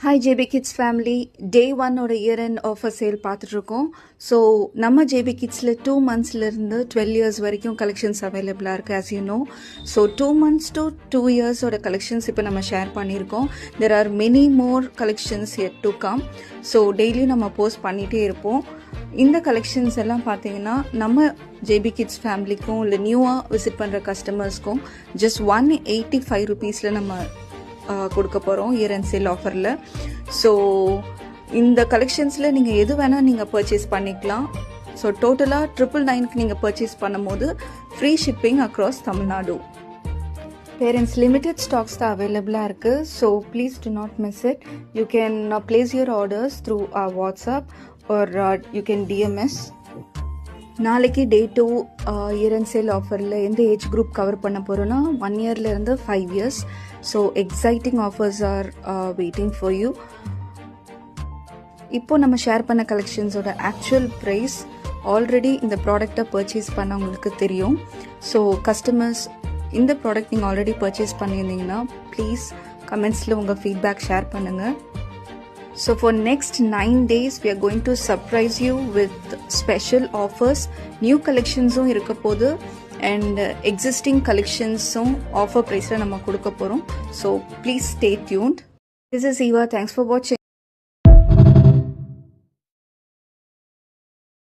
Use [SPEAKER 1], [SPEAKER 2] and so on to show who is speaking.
[SPEAKER 1] Hi JP kids family, day 1 ஓட year end offer sale பார்த்துட்ருக்கோம். So நம்ம ஜேபி கிட்ஸில் 2 monthsலேருந்து 12 years வரைக்கும் கலெக்ஷன்ஸ் அவைலபிளாக இருக்குது as you know. So 2 months to 2 yearsோட கலெக்ஷன்ஸ் இப்போ நம்ம ஷேர் பண்ணியிருக்கோம். There are many more collections yet to come. So டெய்லியும் நம்ம போஸ்ட் பண்ணிகிட்டே இருப்போம். இந்த கலெக்ஷன்ஸ் எல்லாம் பார்த்தீங்கன்னா நம்ம ஜேபி கிட்ஸ் ஃபேமிலிக்கும் இல்லை நியூவாக விசிட் பண்ணுற கஸ்டமர்ஸ்க்கும் ஜஸ்ட் 185 rupeesல நம்ம கொடுக்க போகிறோம் இயர் அண்ட் சேல் ஆஃபரில். ஸோ இந்த கலெக்ஷன்ஸில் நீங்கள் எது வேணால் நீங்கள் பர்ச்சேஸ் பண்ணிக்கலாம். ஸோ டோட்டலாக 999க்கு நீங்கள் பர்ச்சேஸ் பண்ணும்போது free shipping across Tamil Nadu. Parents limited stocks தான் அவைலபிளாக இருக்குது. So please do not miss it. You can place your orders through WhatsApp or you can DMs. நாளைக்கு டே 2 இயர் அண்ட் சேல் ஆஃபரில் எந்த ஏஜ் குரூப் கவர் பண்ண போகிறோன்னா 1 yearலேருந்து 5 years. So exciting offers are waiting for you. இப்போ நம்ம share பண்ண கலெக்ஷன்ஸோட actual price already இந்த ப்ராடக்டை பர்ச்சேஸ் பண்ணவங்களுக்கு தெரியும். ஸோ கஸ்டமர்ஸ் இந்த ப்ராடக்ட் நீங்கள் ஆல்ரெடி பர்ச்சேஸ் பண்ணியிருந்தீங்கன்னா ப்ளீஸ் கமெண்ட்ஸில் உங்கள் ஃபீட்பேக் ஷேர் பண்ணுங்கள். So for next 9 days we are going to surprise you with special offers. New collections-um irukka podu and existing collections-um offer price la nama kudukka porom. So please stay tuned. This is Eva. Thanks for watching.